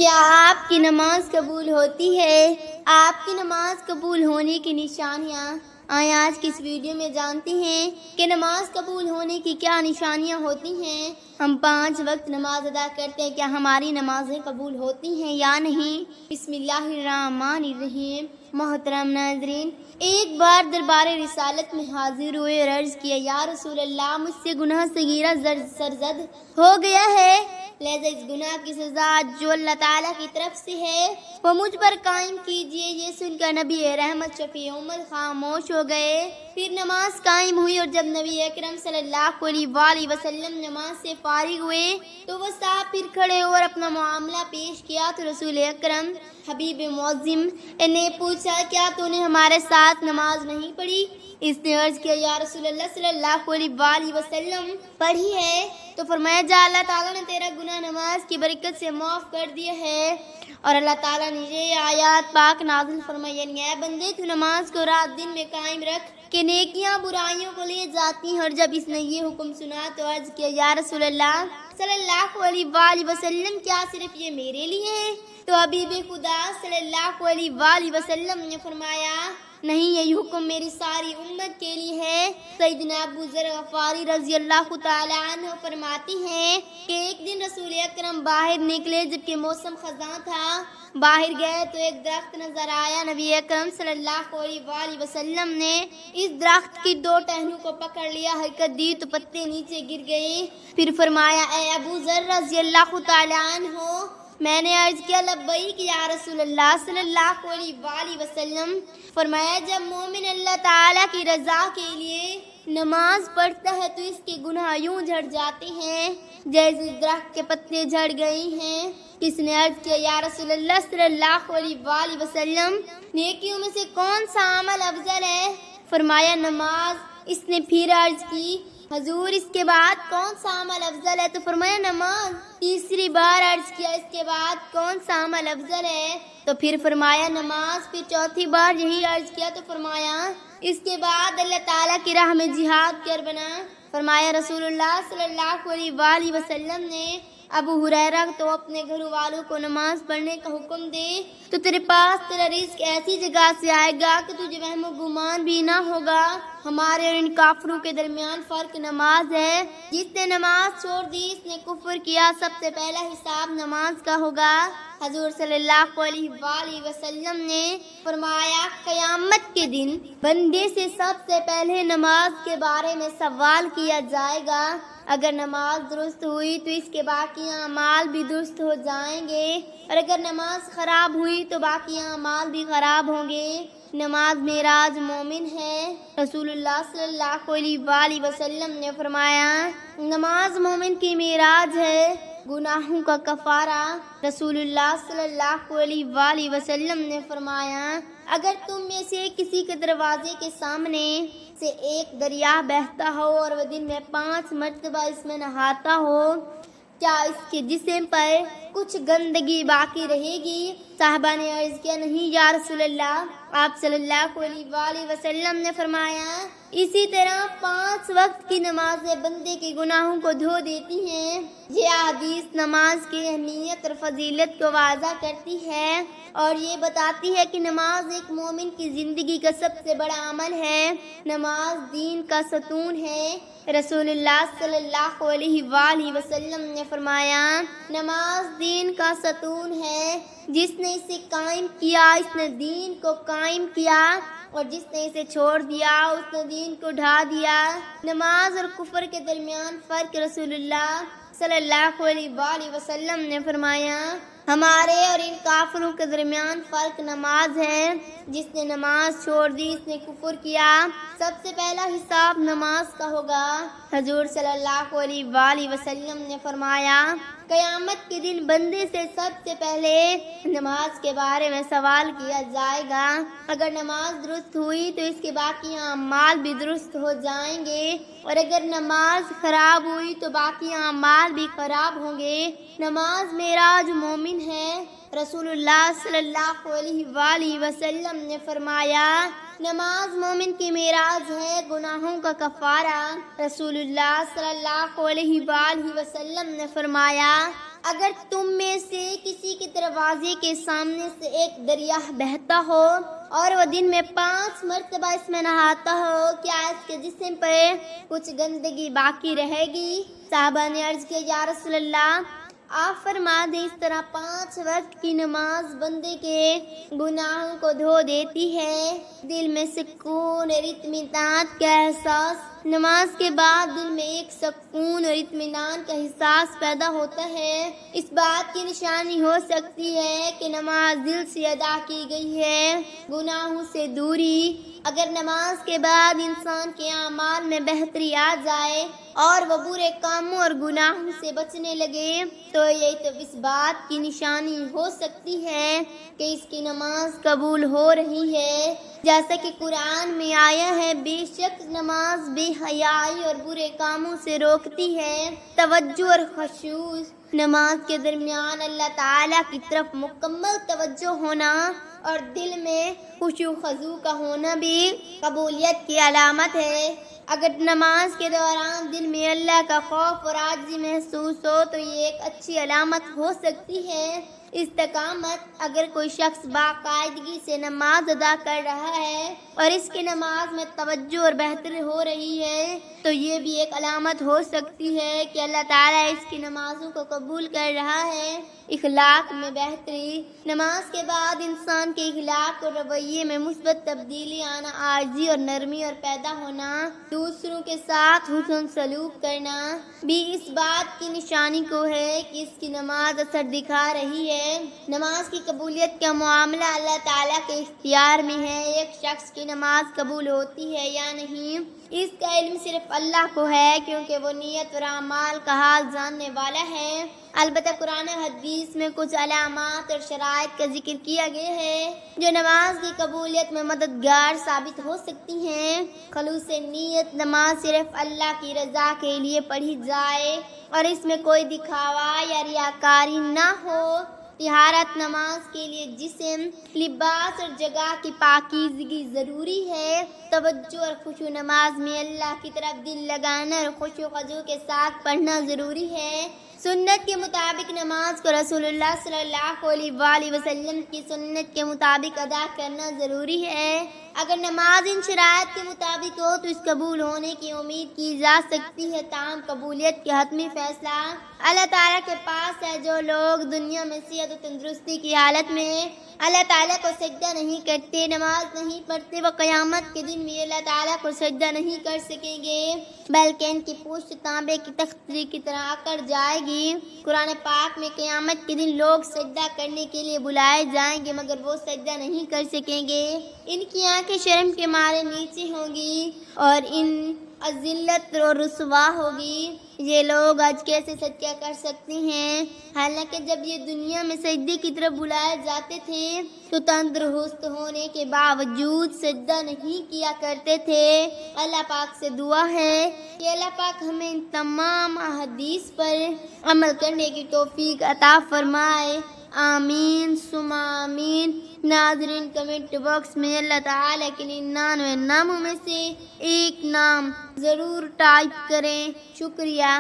کیا آپ کی نماز قبول ہوتی ہے؟ آپ کی نماز قبول ہونے کی نشانیاں آئیں آج کی اس ویڈیو میں جانتے ہیں کہ نماز قبول ہونے کی کیا نشانیاں ہوتی ہیں۔ ہم 5 وقت نماز ادا کرتے ہیں، کیا ہماری نمازیں قبول ہوتی ہیں یا نہیں؟ بسم اللہ الرحمن الرحیم۔ محترم ناظرین، ایک بار دربار رسالت میں حاضر ہوئے اور عرض کیا، یا رسول اللہ، مجھ سے گناہ صغیرہ سرزد ہو گیا ہے، لہذا اس گناہ کی سزا جو اللہ تعالیٰ کی طرف سے ہے وہ مجھ پر قائم کیجیے۔ یہ سن کر نبی رحمت شفیع امت خاموش ہو گئے۔ پھر نماز قائم ہوئی اور جب نبی اکرم صلی اللہ علیہ وآلہ وسلم نماز سے فارغ ہوئے تو وہ صاحب پھر کھڑے اور اپنا معاملہ پیش کیا تو رسول اکرم حبیب معظم نے پوچھا، کیا تو نے ہمارے ساتھ نماز نہیں پڑھی؟ اس نے عرض کیا، یا رسول اللہ صلی اللہ علیہ وآلہ وسلم، پڑھی ہے۔ تو فرمایا، جا اللہ تعالیٰ نے تیرا گناہ نماز کی برکت سے معاف کر دیا ہے۔ اور اللہ تعالیٰ نے یہ آیات پاک نازل فرمائی، یعنی اے بندے، تو نماز کو رات دن میں قائم رکھ کہ نیکیاں برائیوں کو لے جاتی ہیں۔ اور جب اس نے یہ حکم سنا تو عرض کیا، یا رسول اللہ صلی اللہ علیہ وآلہ وسلم، کیا صرف یہ میرے لیے ہے؟ تو حبیب خدا صلی اللہ علیہ وآلہ وسلم نے فرمایا، نہیں، یہ حکم میری ساری امت کے لیے ہے۔ سیدنا ابو ذر غفاری رضی اللہ تعالی عنہ فرماتی ہیں کہ ایک دن رسول اکرم باہر نکلے جبکہ موسم خزاں تھا۔ باہر گئے تو ایک درخت نظر آیا۔ نبی اکرم صلی اللہ علیہ وآلہ وسلم نے اس درخت کی 2 ٹہنوں کو پکڑ لیا، حرکت دی تو پتے نیچے گر گئے۔ پھر فرمایا، اے ابو ذر رضی اللہ تعالی عنہ، میں نے عرض کیا، لبیک یا رسول اللہ صلی اللہ علیہ وآلہ وسلم۔ فرمایا، جب مومن اللہ تعالیٰ کی رضا کے لیے نماز پڑھتا ہے تو اس کے گناہ یوں جھڑ جاتے ہیں جیسے درخت کے پتے جھڑ گئے ہیں۔ کس نے عرض کیا، یا رسول اللہ صلی اللہ علیہ وآلہ وسلم، نیکیوں میں سے کون سا عمل افضل ہے؟ فرمایا، نماز۔ اس نے پھر عرض کی، حضور، اس کے بعد کون سا عمل افضل ہے؟ تو فرمایا، نماز۔ تیسری بار عرض کیا، اس کے بعد کون سا عمل افضل ہے؟ تو پھر فرمایا، نماز۔ پھر چوتھی بار یہی عرض کیا تو فرمایا، اس کے بعد اللہ تعالیٰ کی راہ میں جہاد کر بنا۔ فرمایا رسول اللہ صلی اللہ علیہ وآلہ وسلم نے، ابو ہریرہ، تو اپنے گھر والوں کو نماز پڑھنے کا حکم دے تو تیرے پاس تیرا رزق ایسی جگہ سے آئے گا کہ تجھے وہم و گمان بھی نہ ہوگا۔ ہمارے اور ان کافروں کے درمیان فرق نماز ہے۔ جس نے نماز چھوڑ دی اس نے کفر کیا، سب سے پہلا حساب نماز کا ہوگا۔ حضور صلی اللہ علیہ وآلہ وسلم نے فرمایا، قیامت کے دن بندے سے سب سے پہلے نماز کے بارے میں سوال کیا جائے گا۔ اگر نماز درست ہوئی تو اس کے باقی اعمال بھی درست ہو جائیں گے، اور اگر نماز خراب ہوئی تو باقی اعمال بھی خراب ہوں گے۔ نماز معراج مومن ہے۔ رسول اللہ صلی اللہ علیہ وآلہ وسلم نے فرمایا، نماز مومن کی معراج ہے، گناہوں کا کفارہ۔ رسول اللہ صلی اللہ علیہ وآلہ وسلم نے فرمایا، اگر تم میں سے کسی کے دروازے کے سامنے سے ایک دریا بہتا ہو اور وہ دن میں 5 مرتبہ اس میں نہاتا ہو، کیا اس کے جسم پر کچھ گندگی باقی رہے گی؟ صحابہ نے عرض کیا، نہیں یا رسول اللہ۔ آپ صلی اللہ علیہ وآلہ وسلم نے فرمایا، اسی طرح 5 وقت کی نمازیں بندے کے گناہوں کو دھو دیتی ہیں۔ یہ حدیث نماز کی اہمیت اور فضیلت کو واضح کرتی ہے اور یہ بتاتی ہے کہ نماز ایک مومن کی زندگی کا سب سے بڑا عمل ہے۔ نماز دین کا ستون ہے۔ رسول اللہ صلی اللہ علیہ وآلہ وسلم نے فرمایا، نماز دین کا ستون ہے، جس نے اسے قائم کیا اس نے دین کو قائم کیا، اور جس نے اسے چھوڑ دیا اس نے دین کو ڈھا دیا۔ نماز اور کفر کے درمیان فرق، رسول اللہ صلی اللہ علیہ وآلہ وسلم نے فرمایا، ہمارے اور ان کافروں کے درمیان فرق نماز ہے۔ جس نے نماز چھوڑ دی اس نے کفر کیا۔ سب سے پہلا حساب نماز کا ہوگا۔ حضور صلی اللہ علیہ وآلہ وسلم نے فرمایا، قیامت کے دن بندے سے سب سے پہلے نماز کے بارے میں سوال کیا جائے گا۔ اگر نماز درست ہوئی تو اس کے باقی اعمال بھی درست ہو جائیں گے، اور اگر نماز خراب ہوئی تو باقی اعمال بھی خراب ہوں گے۔ نماز معراج مومن ہے۔ رسول اللہ صلی اللہ علیہ وآلہ وسلم نے فرمایا، نماز مومن کی معراج ہے، گناہوں کا کفارہ۔ رسول اللہ صلی اللہ علیہ وآلہ وسلم نے فرمایا، اگر تم میں سے کسی کے دروازے کے سامنے سے ایک دریا بہتا ہو اور وہ دن میں 5 مرتبہ اس میں نہاتا ہو، کیا اس کے جسم پر کچھ گندگی باقی رہے گی؟ صحابہ نے عرض کیا یا رسول اللہ، آپ فرما دیں اس طرح 5 وقت کی نماز بندے کے گناہوں کو دھو دیتی ہے۔ دل میں سکون اور اطمینان کا احساس، نماز کے بعد دل میں ایک سکون اور اطمینان کا احساس پیدا ہوتا ہے۔ اس بات کی نشانی ہو سکتی ہے کہ نماز دل سے ادا کی گئی ہے۔ گناہوں سے دوری، اگر نماز کے بعد انسان کے اعمال میں بہتری آ جائے اور وہ برے کاموں اور گناہوں سے بچنے لگے تو یہ تو اس بات کی نشانی ہو سکتی ہے کہ اس کی نماز قبول ہو رہی ہے، جیسا کہ قرآن میں آیا ہے، بے شک نماز بے حیائی اور برے کاموں سے روکتی ہے۔ توجہ اور خشوع، نماز کے درمیان اللہ تعالیٰ کی طرف مکمل توجہ ہونا اور دل میں خشوع و خضوع کا ہونا بھی قبولیت کی علامت ہے۔ اگر نماز کے دوران دل میں اللہ کا خوف اور عاجزی محسوس ہو تو یہ ایک اچھی علامت ہو سکتی ہے۔ استقامت، اگر کوئی شخص باقاعدگی سے نماز ادا کر رہا ہے اور اس کی نماز میں توجہ اور بہتری ہو رہی ہے تو یہ بھی ایک علامت ہو سکتی ہے کہ اللہ تعالیٰ اس کی نمازوں کو قبول کر رہا ہے۔ اخلاق میں بہتری، نماز کے بعد انسان کے اخلاق اور رویے میں مثبت تبدیلی آنا، عاجزی اور نرمی اور پیدا ہونا، دوسروں کے ساتھ حسن سلوک کرنا بھی اس بات کی نشانی کو ہے کہ اس کی نماز اثر دکھا رہی ہے۔ نماز کی قبولیت کا معاملہ اللہ تعالیٰ کے اختیار میں ہے۔ ایک شخص کی نماز قبول ہوتی ہے یا نہیں، اس کا علم صرف اللہ کو ہے، کیونکہ وہ نیت اور اعمال کا حال جاننے والا ہے۔ البتہ قرآن و حدیث میں کچھ علامات اور شرائط کا ذکر کیا گیا ہے جو نماز کی قبولیت میں مددگار ثابت ہو سکتی ہیں۔ خلوص نیت، نماز صرف اللہ کی رضا کے لیے پڑھی جائے اور اس میں کوئی دکھاوا یا ریاکاری نہ ہو۔ طہارت، نماز کے لیے جسم، لباس اور جگہ کی پاکیزگی ضروری ہے۔ توجہ اور خشوع، نماز میں اللہ کی طرف دل لگانا اور خشوع و خضوع کے ساتھ پڑھنا ضروری ہے۔ سنت کے مطابق نماز کو رسول اللہ صلی اللہ علیہ وآلہ وسلم کی سنت کے مطابق ادا کرنا ضروری ہے۔ اگر نماز ان شرائط کے مطابق ہو تو اس قبول ہونے کی امید کی جا سکتی ہے، تاہم قبولیت کا حتمی فیصلہ اللہ تعالیٰ کے پاس ہے۔ جو لوگ دنیا میں صحت و تندرستی کی حالت میں اللہ تعالیٰ کو سجدہ نہیں کرتے، نماز نہیں پڑھتے، وہ قیامت کے دن میں اللہ تعالیٰ کو سجدہ نہیں کر سکیں گے، بلکہ ان کی پوچھ تانبے کی تختی کی طرح اکڑ جائے گی۔ قرآن پاک میں قیامت کے دن لوگ سجدہ کرنے کے لیے بلائے جائیں گے مگر وہ سجدہ نہیں کر سکیں گے، ان کی آنکھیں شرم کے مارے نیچے ہوں گی اور ان ذلت اور رسوا ہوگی۔ یہ لوگ آج کیسے سجدہ کر سکتے ہیں؟ حالانکہ جب یہ دنیا میں سجدے کی طرف بلائے جاتے تھے تو تندرست ہونے کے باوجود سجدہ نہیں کیا کرتے تھے۔ اللہ پاک سے دعا ہے کہ اللہ پاک ہمیں ان تمام احادیث پر عمل کرنے کی توفیق عطا فرمائے، آمین ثم آمین۔ ناظرین، کمنٹ باکس میں اللہ تعالیٰ کے 99 ناموں میں سے ایک نام ضرور ٹائپ کریں۔ شکریہ۔